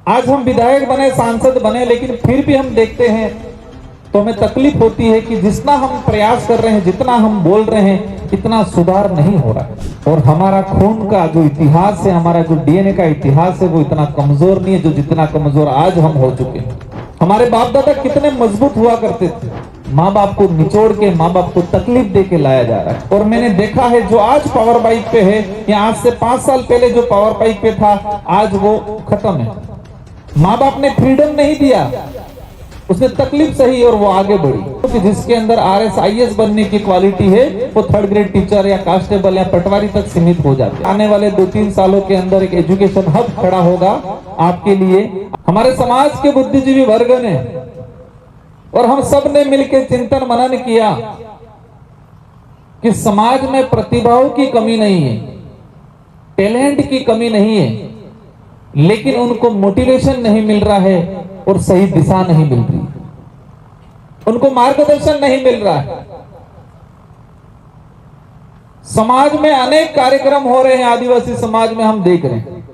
आज हम विधायक बने, सांसद बने, लेकिन फिर भी हम देखते हैं तो हमें तकलीफ होती है कि जितना हम प्रयास कर रहे हैं, जितना हम बोल रहे हैं, इतना सुधार नहीं हो रहा है। और हमारा खून का जो इतिहास है, हमारा जो डीएनए का इतिहास है, वो इतना कमजोर नहीं है जो जितना कमजोर आज हम हो चुके हैं। हमारे बाप दादा कितने मजबूत हुआ करते थे, माँ बाप को निचोड़ के, माँ बाप को तकलीफ दे के लाया जा रहा है। और मैंने देखा है जो आज पावर बाइक पे है, या आज से 5 साल पहले जो पावर बाइक पे था, आज वो खत्म है। माँ बाप ने फ्रीडम नहीं दिया, उसने तकलीफ सही और वो आगे बढ़ी। क्योंकि जिसके अंदर RS-IS बनने की क्वालिटी है, वो 3rd ग्रेड टीचर या कांस्टेबल या पटवारी तक सीमित हो जाते हैं। आने वाले 2-3 सालों के अंदर एक एजुकेशन हब खड़ा होगा आपके लिए। हमारे समाज के बुद्धिजीवी वर्ग ने और हम सब ने मिलकर चिंतन मनन किया कि समाज में प्रतिभाओं की कमी नहीं है, टैलेंट की कमी नहीं है, लेकिन उनको मोटिवेशन नहीं मिल रहा है और सही दिशा नहीं मिल रही, उनको मार्गदर्शन नहीं मिल रहा है। समाज में अनेक कार्यक्रम हो रहे हैं, आदिवासी समाज में हम देख रहे हैं,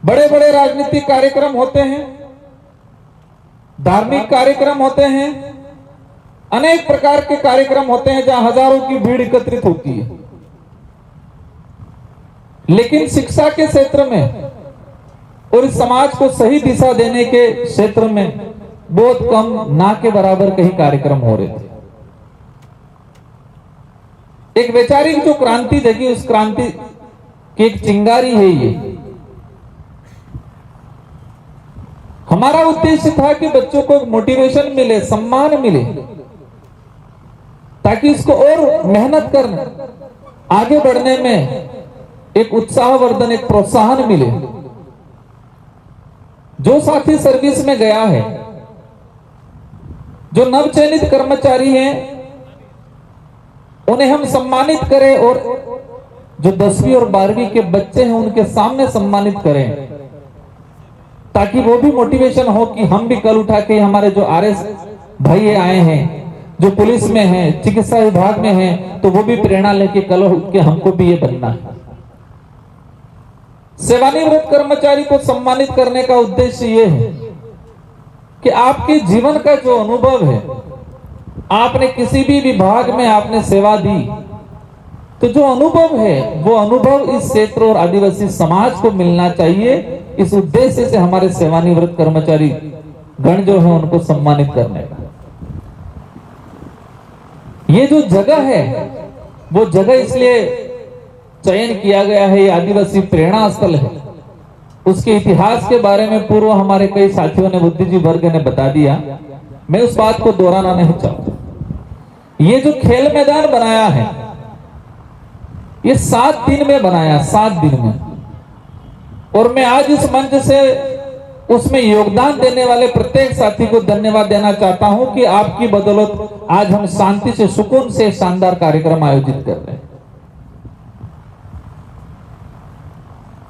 बड़े बड़े राजनीतिक कार्यक्रम होते हैं, धार्मिक कार्यक्रम होते हैं, अनेक प्रकार के कार्यक्रम होते हैं जहां हजारों की भीड़ एकत्रित होती है। लेकिन शिक्षा के क्षेत्र में और इस समाज को सही दिशा देने के क्षेत्र में बहुत कम, ना के बराबर कहीं कार्यक्रम हो रहे थे। एक वैचारिक जो क्रांति देखी, उस क्रांति की एक चिंगारी है ये। हमारा उद्देश्य था कि बच्चों को मोटिवेशन मिले, सम्मान मिले, ताकि इसको और मेहनत करने, आगे बढ़ने में एक उत्साहवर्धन, एक प्रोत्साहन मिले। जो साथी सर्विस में गया है, जो नवचयनित कर्मचारी हैं, उन्हें हम सम्मानित करें, और जो 10वीं और 12वीं के बच्चे हैं उनके सामने सम्मानित करें, ताकि वो भी मोटिवेशन हो कि हम भी कल उठा के, हमारे जो RS भाई आए हैं, जो पुलिस में हैं, चिकित्सा विभाग में हैं, तो वो भी प्रेरणा लेके कल उठ के हमको भी ये बनना है। सेवानिवृत्त कर्मचारी को सम्मानित करने का उद्देश्य ये है कि आपके जीवन का जो अनुभव है, आपने किसी भी विभाग में आपने सेवा दी, तो जो अनुभव है वो अनुभव इस क्षेत्र और आदिवासी समाज को मिलना चाहिए। इस उद्देश्य से हमारे सेवानिवृत्त कर्मचारी गण जो है उनको सम्मानित करने का ये जो जगह है, वो जगह इसलिए चयन किया गया है, ये आदिवासी प्रेरणा स्थल है। उसके इतिहास के बारे में पूर्व हमारे कई साथियों ने, बुद्धिजीवी वर्ग ने बता दिया, मैं उस बात को दोहराना नहीं चाहता। ये जो खेल मैदान बनाया है, ये 7 दिन में बनाया, 7 दिन में। और मैं आज इस मंच से उसमें योगदान देने वाले प्रत्येक साथी को धन्यवाद देना चाहता हूं कि आपकी बदौलत आज हम शांति से, सुकून से शानदार कार्यक्रम आयोजित कर रहे हैं।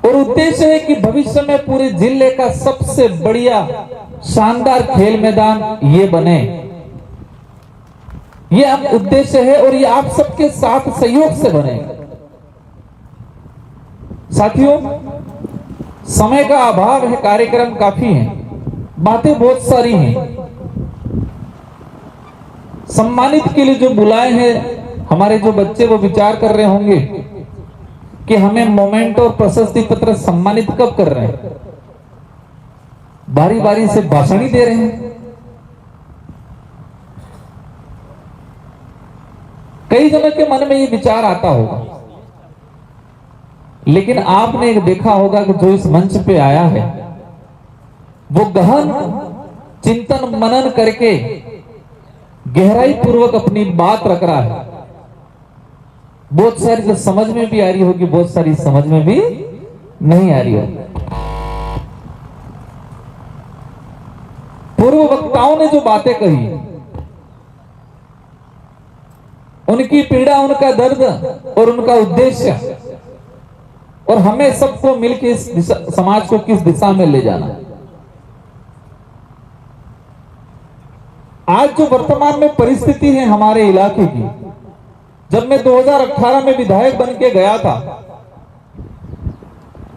और उद्देश्य है कि भविष्य में पूरे जिले का सबसे बढ़िया शानदार खेल मैदान ये बने, ये अब उद्देश्य है, और ये आप सबके साथ सहयोग से बने। साथियों, समय का अभाव है, कार्यक्रम काफी हैं, बातें बहुत सारी हैं। सम्मानित के लिए जो बुलाए हैं हमारे जो बच्चे, वो विचार कर रहे होंगे कि हमें मोमेंट और प्रशस्ति पत्र सम्मानित कब कर रहे हैं, बारी बारी से भाषण ही दे रहे हैं। कई जनों के मन में ये विचार आता होगा, लेकिन आपने देखा होगा कि जो इस मंच पे आया है, वो गहन चिंतन मनन करके गहराई पूर्वक अपनी बात रख रहा है। बहुत सारी जो समझ में भी आ रही होगी, बहुत सारी समझ में भी नहीं आ रही होगी। पूर्व वक्ताओं ने जो बातें कही, उनकी पीड़ा, उनका दर्द और उनका उद्देश्य, और हमें सबको मिलकर इस समाज को किस दिशा में ले जाना। आज जो वर्तमान में परिस्थिति है हमारे इलाके की, जब मैं 2018 में विधायक बन के गया था,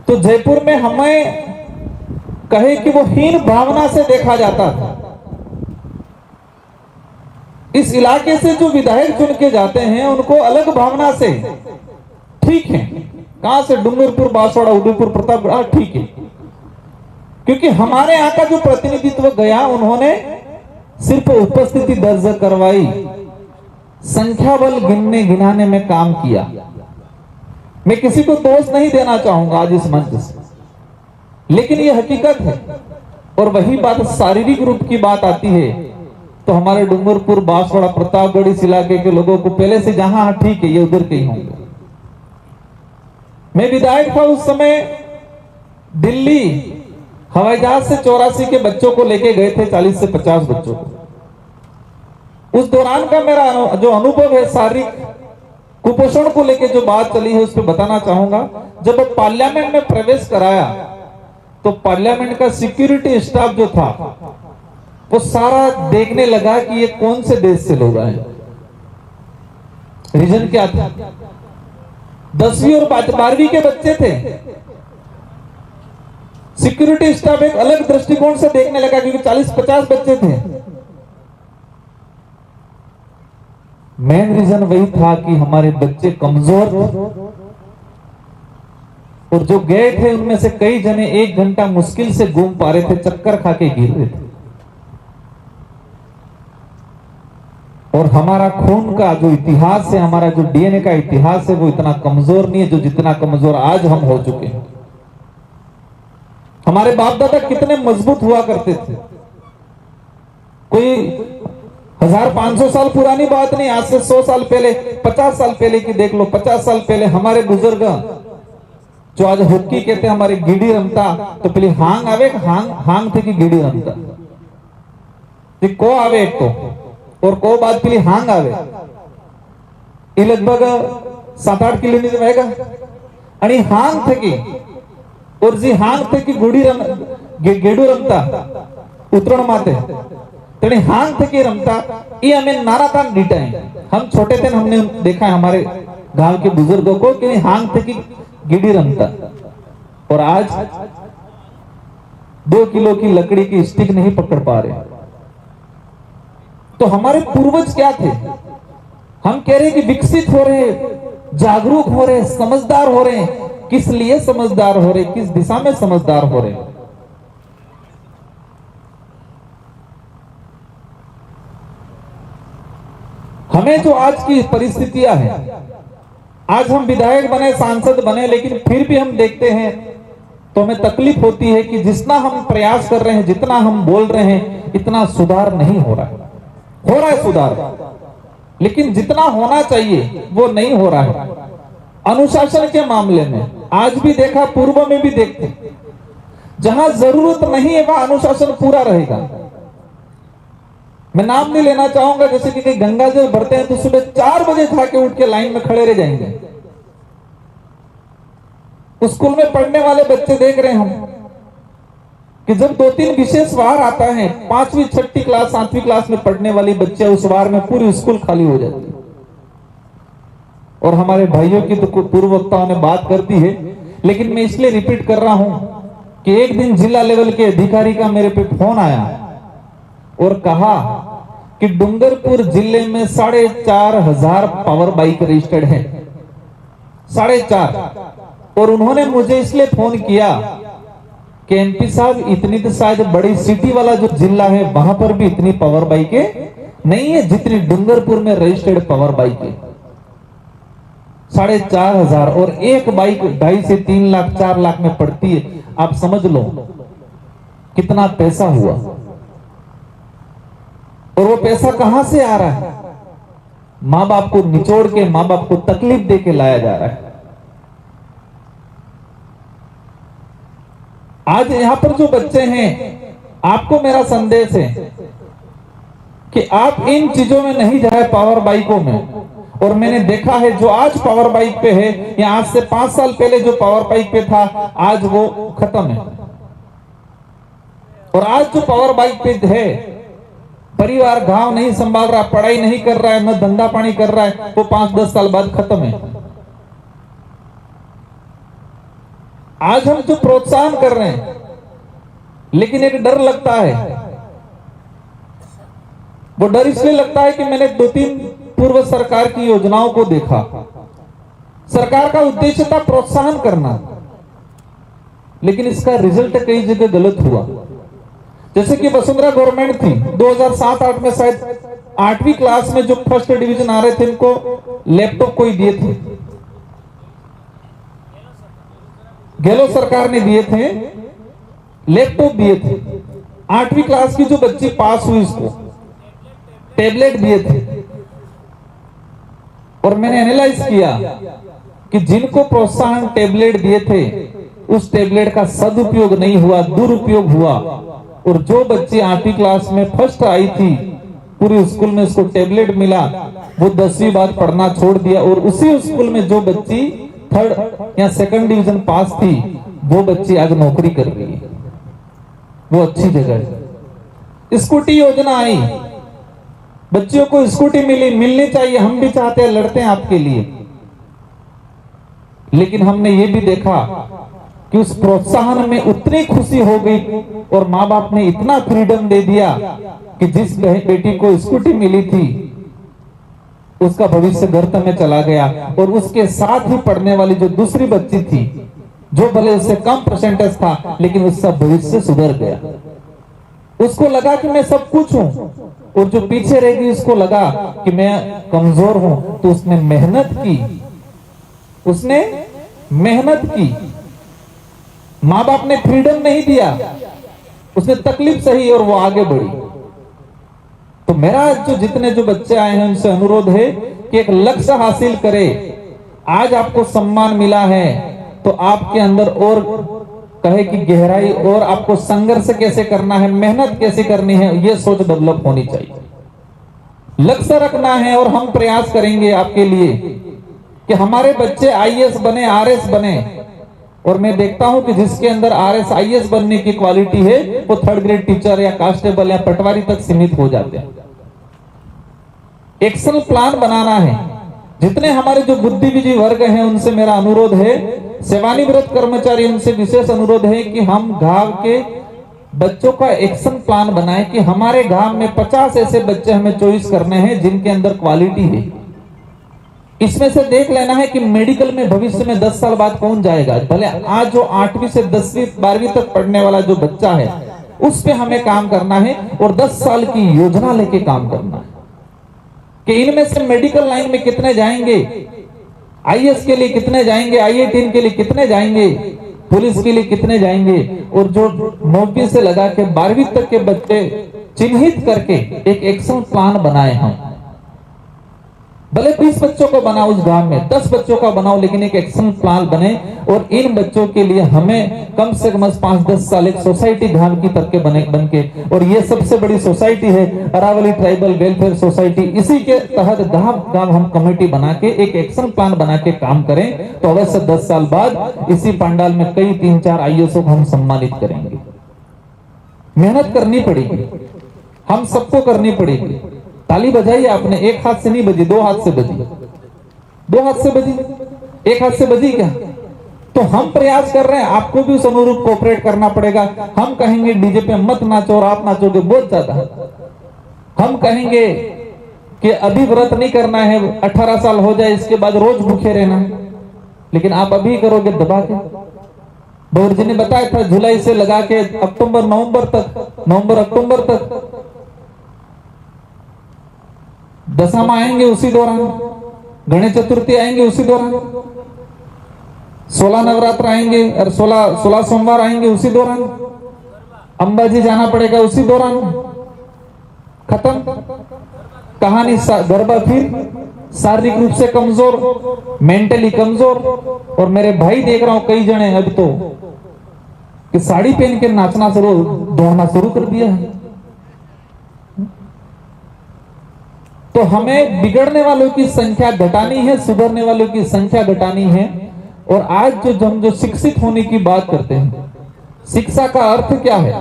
तो जयपुर में हमें कहे कि वो हीन भावना से देखा जाता था। इस इलाके से जो विधायक चुन के जाते हैं उनको अलग भावना से, ठीक है, कहां से, डूंगरपुर, बांसवाड़ा, उदयपुर, प्रतापगढ़, ठीक है, क्योंकि हमारे यहाँ का जो प्रतिनिधित्व गया उन्होंने सिर्फ उपस्थिति दर्ज करवाई, संख्या बल गिनने गिनाने में काम किया। मैं किसी को दोष नहीं देना चाहूंगा आज इस मंच से, लेकिन ये हकीकत है। और वही बात शारीरिक रूप की बात आती है तो हमारे डूंगरपुर, बांसवाड़ा, प्रतापगढ़ इस इलाके के लोगों को पहले से जहां ठीक है ये उधर के ही होंगे। मैं विधायक था उस समय, दिल्ली हवाई जहाज से 84 के बच्चों को लेके गए थे, 40 से 50 बच्चों को। उस दौरान का मेरा जो अनुभव है, शारीरिक कुपोषण को लेके जो बात चली है उस पर बताना चाहूंगा। जब पार्लियामेंट में प्रवेश कराया तो पार्लियामेंट का सिक्योरिटी स्टाफ जो था वो सारा देखने लगा कि ये कौन से देश से लोग आए। रीजन क्या था? 10वीं और 12वीं के बच्चे थे। सिक्योरिटी स्टाफ एक अलग दृष्टिकोण से देखने लगा क्योंकि 40-50 बच्चे थे। मेन रीजन वही था कि हमारे बच्चे कमजोर थे और जो गए थे उनमें से कई जने 1 घंटा मुश्किल से घूम पा रहे थे, चक्कर खा के गिर रहे थे। और हमारा खून का जो इतिहास है, हमारा जो डीएनए का इतिहास है, वो इतना कमजोर नहीं है जो जितना कमजोर आज हम हो चुके हैं। हमारे बाप दादा कितने मजबूत हुआ करते थे। कोई 1500 साल पुरानी बात नहीं, आज से 100 साल पहले, 50 साल पहले की देख लो। 50 साल पहले हमारे बुजुर्ग जो आज हॉकी कहते हैं, हमारे गिडी रमता तो पहले हांग आवे, हांग थे कि गिडी रमता को आवे एक तो, और को बाद पहले हांग आवे। ये लगभग 7-8 किलोमीटर रहेगा आणि हांग थे की, और जी हांग थे की गेडू रमता उतरण माते तणी हांग थे की रमता। ये हमें नारातान डीटा है। हम छोटे थे, हमने देखा है हमारे गांव के बुजुर्गों को कि हांग थे की गिडी रमता। और आज 2 किलो की लकड़ी की स्टिक नहीं पकड़ पा रहे। तो हमारे पूर्वज क्या थे? हम कह रहे हैं कि विकसित हो रहे, जागरूक हो रहे, समझदार हो रहे। किस लिए समझदार हो रहे, किस दिशा में समझदार हो रहे? हमें जो आज की परिस्थितियां हैं, आज हम विधायक बने, सांसद बने, लेकिन फिर भी हम देखते हैं तो हमें तकलीफ होती है कि जितना हम प्रयास कर रहे हैं, जितना हम बोल रहे हैं, इतना सुधार नहीं हो रहा है। हो रहा है सुधार, लेकिन जितना होना चाहिए वो नहीं हो रहा है। अनुशासन के मामले में आज भी देखा, पूर्व में भी देखते, जहां जरूरत नहीं है वहां अनुशासन पूरा रहेगा। मैं नाम नहीं लेना चाहूंगा, जैसे कि गंगा जल भरते हैं तो सुबह 4 बजे खा के उठ के लाइन में खड़े रह जाएंगे। स्कूल में पढ़ने वाले बच्चे देख रहे हैं हम कि जब 2-3 विशेष वार आता है, 5वीं 6वीं क्लास 7वीं क्लास में पढ़ने वाली बच्चे, उस वार में पूरी स्कूल खाली हो जाती है। और हमारे भाइयों की तो पूर्व वक्ताओं ने बात करती है, लेकिन मैं इसलिए रिपीट कर रहा हूं कि एक दिन जिला लेवल के अधिकारी का मेरे पे फोन आया और कहा कि डूंगरपुर जिले में 4,500 पावर बाइक रजिस्टर्ड है। 4,500। और उन्होंने मुझे इसलिए फोन किया कि एमपी साहब, इतनी तो शायद बड़ी सिटी वाला जो जिला है वहां पर भी इतनी पावर बाइकें नहीं है जितनी डूंगरपुर में रजिस्टर्ड पावर बाइकें। 4,500 और एक बाइक 2.5 से 3 लाख 4 लाख में पड़ती है। आप समझ लो कितना पैसा हुआ। और वो पैसा कहां से आ रहा है? मां बाप को निचोड़ के, मां बाप को तकलीफ दे के लाया जा रहा है। आज यहां पर जो बच्चे हैं, आपको मेरा संदेश है कि आप इन चीजों में नहीं जाए, पावर बाइकों में। और मैंने देखा है जो आज पावर बाइक पे है, या आज से 5 साल पहले जो पावर बाइक पे था, आज वो खत्म है। और आज जो पावर बाइक पे है, परिवार गांव नहीं संभाल रहा, पढ़ाई नहीं कर रहा है, न धंधा पानी कर रहा है, वो 5-10 साल बाद खत्म है। आज हम जो प्रोत्साहन कर रहे हैं, लेकिन एक डर लगता है। वो डर इसलिए लगता है कि मैंने 2-3 पूर्व सरकार की योजनाओं को देखा। सरकार का उद्देश्य था प्रोत्साहन करना, लेकिन इसका रिजल्ट कई जगह गलत हुआ। जैसे कि वसुंधरा गवर्नमेंट थी 2007-8 में, शायद 8वीं क्लास में जो फर्स्ट डिवीजन आ रहे थे उनको लैपटॉप कोई दिए थे, गहलोत सरकार ने दिए थे, लैपटॉप दिए थे। 8वीं क्लास की जो बच्ची पास हुई उसको टैबलेट दिए थे। और मैंने एनालाइज किया कि जिनको प्रोत्साहन टैबलेट दिए थे उस टैबलेट का सदुपयोग नहीं हुआ, दुरुपयोग हुआ। और जो बच्ची 8वीं क्लास में फर्स्ट आई थी, पूरे स्कूल में उसको टैबलेट मिला, वो 10वीं बाद पढ़ना छोड़ दिया। और उसी स्कूल में जो बच्ची 3rd या 2nd डिवीजन पास थी, वो बच्ची आज नौकरी कर रही है, वो अच्छी जगह है। स्कूटी योजना आई, बच्चियों को स्कूटी मिलनी चाहिए, हम भी चाहते हैं, लड़ते हैं आपके लिए। लेकिन हमने ये भी देखा कि उस प्रोत्साहन में उतनी खुशी हो गई और माँ बाप ने इतना फ्रीडम दे दिया कि जिस बेटी को स्कूटी मिली थी उसका भविष्य गर्त में चला गया। और उसके साथ ही पढ़ने वाली जो दूसरी बच्ची थी, जो भले उससे कम परसेंटेज था, लेकिन उसका भविष्य सुधर गया। उसको लगा कि मैं सब कुछ हूं, और जो पीछे रह गई उसको लगा कि मैं कमजोर हूं। तो उसने मेहनत की, उसने मेहनत की। माँ बाप ने फ्रीडम नहीं दिया, उसने तकलीफ सही और वो आगे बढ़ी। तो मेरा जितने जो बच्चे आए हैं उनसे अनुरोध है कि एक लक्ष्य हासिल करे। आज आपको सम्मान मिला है तो आपके अंदर और कहे कि गहराई, और आपको संघर्ष कैसे करना है, मेहनत कैसे करनी है, ये सोच डेवलप होनी चाहिए। लक्ष्य रखना है और हम प्रयास करेंगे आपके लिए कि हमारे बच्चे आईएएस बने, आरएस बने। और मैं देखता हूं कि जिसके अंदर आरएस आईएएस बनने की क्वालिटी है वो 3rd ग्रेड टीचर या कांस्टेबल या पटवारी तक सीमित हो जाते हैं। एक्शन प्लान बनाना है। जितने हमारे जो बुद्धिजीवी वर्ग हैं उनसे मेरा अनुरोध है, सेवानिवृत्त कर्मचारी, उनसे विशेष अनुरोध है कि हम गांव के बच्चों का एक्शन प्लान बनाएं कि हमारे गांव में 50 ऐसे बच्चे हमें चॉइस करने हैं जिनके अंदर क्वालिटी है। इसमें से देख लेना है कि मेडिकल में भविष्य में 10 साल बाद कौन जाएगा। भले आज जो 8वीं से 10वीं 12वीं तक पढ़ने वाला जो बच्चा है उस पे हमें काम करना है और 10 साल की योजना लेके काम करना है कि इनमें से मेडिकल लाइन में कितने जाएंगे, आईएएस के लिए कितने जाएंगे, IIT के लिए कितने जाएंगे, पुलिस के लिए कितने जाएंगे। और जो 9वीं से लगा के 12वीं तक के बच्चे चिन्हित करके एक एक्शन प्लान बनाए हम। भले 20 बच्चों को बनाओ उस गांव में, 10 बच्चों का बनाओ, लेकिन एक एक्शन प्लान बने। और इन बच्चों के लिए हमें कम से कम 5-10 साल एक सोसाइटी गांव की तरह के बन के, और ये सबसे बड़ी सोसाइटी है अरावली ट्राइबल वेलफेयर सोसाइटी। इसी के तहत गांव हम कमेटी बना के एक एक्शन प्लान बना के काम करें तो अवश्य 10 साल बाद इसी पंडाल में कई 3-4 आईएएस को हम सम्मानित करेंगे। मेहनत करनी पड़ेगी, हम सबको करनी पड़ेगी। ताली बजाइए आपने, एक हाथ से नहीं बजी, 2 हाथ से बजी, 2 हाथ से बजी, एक हाथ से बजी क्या? तो हम प्रयास कर रहे हैं, आपको भी उस अनुरूप कोऑपरेट करना पड़ेगा। हम कहेंगे डीजे पे मत नाचो और आप नाचोगे बहुत ज्यादा। हम कहेंगे कि अभी व्रत नहीं करना है, 18 साल हो जाए इसके बाद रोज भूखे रहना है, लेकिन आप अभी करोगे दबा के। बौर जी ने बताया था जुलाई से लगा के अक्टूबर नवंबर तक, नवंबर अक्टूबर तक दशमा आएंगे उसी दौरान, गणेश चतुर्थी आएंगे उसी दौरान, 16 नवरात्र आएंगे और 16 सोमवार आएंगे उसी दौरान, अंबाजी जाना पड़ेगा उसी दौरान। खत्म कहानी। गरबा फिर शारीरिक रूप से कमजोर, मेंटली कमजोर। और मेरे भाई देख रहा हूं कई जने अब तो कि साड़ी पहन के नाचना शुरू, दौड़ना शुरू कर दिया है। तो हमें बिगड़ने वालों की संख्या घटानी है, सुधरने वालों की संख्या घटानी है। और आज हम जो शिक्षित होने की बात करते हैं, शिक्षा का अर्थ क्या है?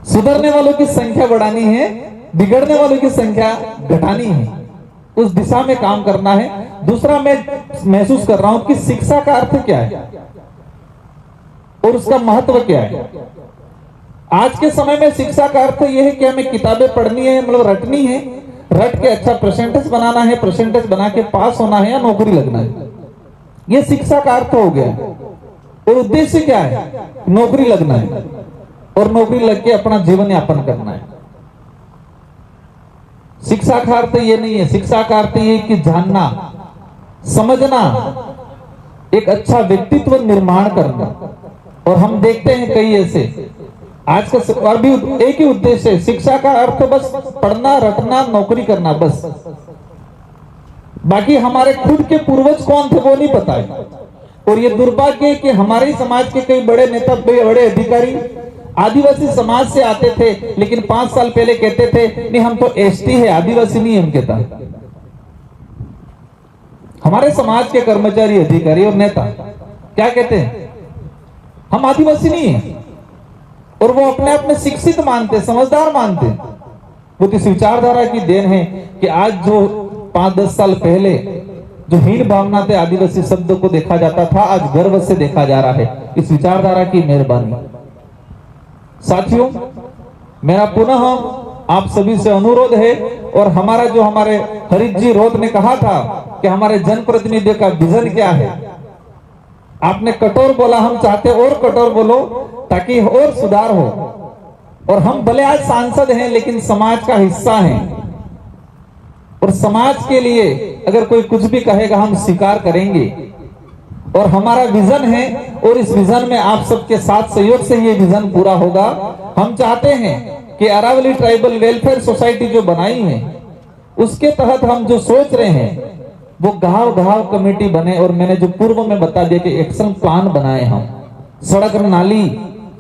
सुधरने वालों की संख्या बढ़ानी है, बिगड़ने वालों की संख्या घटानी है, उस दिशा में काम करना है। दूसरा मैं महसूस कर रहा हूं कि शिक्षा का अर्थ क्या है? और उसका महत्व क्या है। आज के समय में शिक्षा का अर्थ यह है कि हमें किताबें पढ़नी है, मतलब रटनी है, रट के अच्छा परसेंटेज बनाना है, परसेंटेज बना के पास होना है या नौकरी लगना है। यह शिक्षा का अर्थ हो गया। और उद्देश्य क्या है? नौकरी लगना है और नौकरी लग के अपना जीवन यापन करना है। शिक्षा का अर्थ ये नहीं है। शिक्षा का अर्थ ये कि जानना, समझना, एक अच्छा व्यक्तित्व निर्माण करना। और हम देखते हैं कई ऐसे आज का और भी एक ही उद्देश्य है। शिक्षा का अर्थ बस पढ़ना, रटना, नौकरी करना, बस। बाकी हमारे खुद के पूर्वज कौन थे वो नहीं पता है। और ये दुर्भाग्य है कि हमारे समाज के कई बड़े नेता, बड़े अधिकारी आदिवासी समाज से आते थे, लेकिन 5 साल पहले कहते थे नहीं हम तो एसटी है, आदिवासी नहीं है। हम कहता हमारे समाज के कर्मचारी, अधिकारी और नेता क्या कहते हैं? हम आदिवासी नहीं है। और वो अपने आप में शिक्षित मानते, समझदार मानते। वो इस विचारधारा की देन है कि आज जो 5-10 साल पहले जो हीन भावना थे आदिवासी शब्द को देखा जाता था, आज गर्व से देखा जा रहा है। इस विचारधारा की मेहरबानी। साथियों, मेरा पुनः आप सभी से अनुरोध है, और हमारे हरीश जी रोध ने कहा था कि हमारे जनप्रतिनिधियों का विजन क्या है। आपने कठोर बोला, हम चाहते और कठोर बोलो ताकि और सुधार हो। और हम भले आज सांसद हैं लेकिन समाज का हिस्सा हैं, और समाज के लिए अगर कोई कुछ भी कहेगा हम स्वीकार करेंगे। और हमारा विजन है, और इस विजन में आप सबके साथ सहयोग से ये विजन पूरा होगा। हम चाहते हैं कि अरावली ट्राइबल वेलफेयर सोसाइटी जो बनाई है उसके तहत हम जो सोच रहे हैं वो गांव गांव कमेटी बने। और मैंने जो पूर्व में बता दिया कि एक्शन प्लान बनाए, हम सड़क, नाली,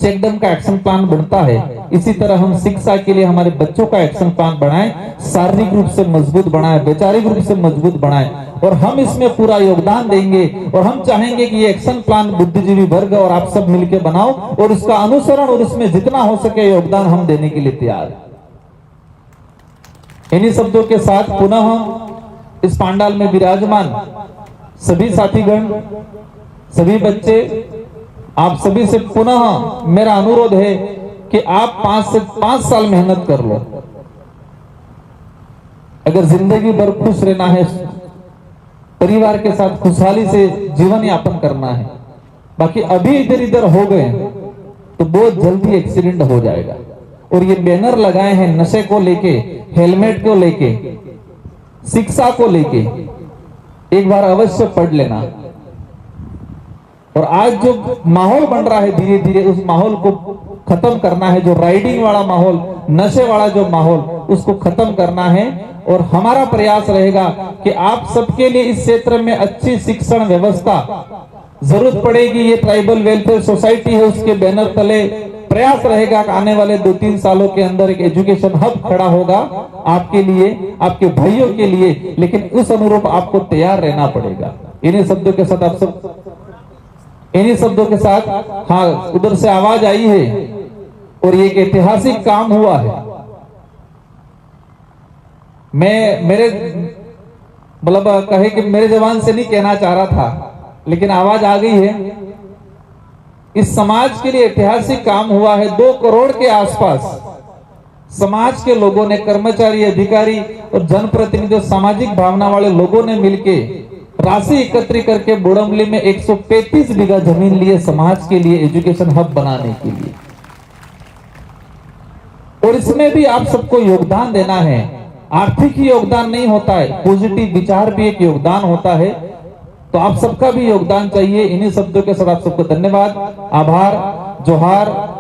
चेकडैम का एक्शन प्लान बनता है। इसी तरह हम शिक्षा के लिए हमारे बच्चों का एक्शन प्लान बनाएं, शारीरिक रूप से मजबूत बनाएं, वैचारिक रूप से मजबूत बनाएं। और हम इसमें पूरा योगदान देंगे। और हम चाहेंगे कि ये एक्शन प्लान बुद्धिजीवी वर्ग और आप सब मिलकर बनाओ, और उसका अनुसरण और उसमें जितना हो सके योगदान हम देने के लिए तैयार हैं। इन्हीं शब्दों के साथ पुनः हम इस पांडाल में विराजमान सभी साथीगण, सभी बच्चे, आप सभी से पुनः मेरा अनुरोध है कि आप 5 से 5 साल मेहनत कर लो। अगर जिंदगी भर खुश रहना है, परिवार के साथ खुशहाली से जीवन यापन करना है, बाकी अभी इधर इधर हो गए तो बहुत जल्दी एक्सीडेंट हो जाएगा। और ये बैनर लगाए हैं नशे को लेके, हेलमेट को लेके, शिक्षा को लेके, एक बार अवश्य पढ़ लेना। और आज जो माहौल बन रहा है धीरे धीरे उस माहौल को खत्म करना है। जो राइडिंग वाला माहौल, नशे वाला जो माहौल, उसको खत्म करना है। और हमारा प्रयास रहेगा कि आप सबके लिए इस क्षेत्र में अच्छी शिक्षण व्यवस्था जरूरत पड़ेगी। ये ट्राइबल वेलफेयर सोसाइटी है, उसके बैनर तले प्रयास रहेगा कि आने वाले 2-3 सालों के अंदर एक एजुकेशन हब खड़ा होगा आपके लिए, आपके भाइयों के लिए। लेकिन उस अनुरूप आपको तैयार रहना पड़ेगा। इन्हीं शब्दों के साथ आप सब, इन्हीं शब्दों के साथ, हाँ उधर से आवाज आई है और ये एक ऐतिहासिक काम हुआ है। मैं मेरे मतलब कहे कि मेरे जबान से नहीं कहना चाह रहा था, लेकिन आवाज आ गई है। इस समाज के लिए ऐतिहासिक काम हुआ है। 2 करोड़ के आसपास समाज के लोगों ने, कर्मचारी, अधिकारी और जनप्रतिनिधि, सामाजिक भावना वाले लोगों ने मिलके राशि एकत्रित करके बोडमली में 135 बीघा जमीन लिए समाज के लिए, एजुकेशन हब बनाने के लिए। और इसमें भी आप सबको योगदान देना है। आर्थिक ही योगदान नहीं होता है, पॉजिटिव विचार भी एक योगदान होता है। तो आप सबका भी योगदान चाहिए। इन्हीं शब्दों के साथ आप सबको धन्यवाद, आभार, जोहार।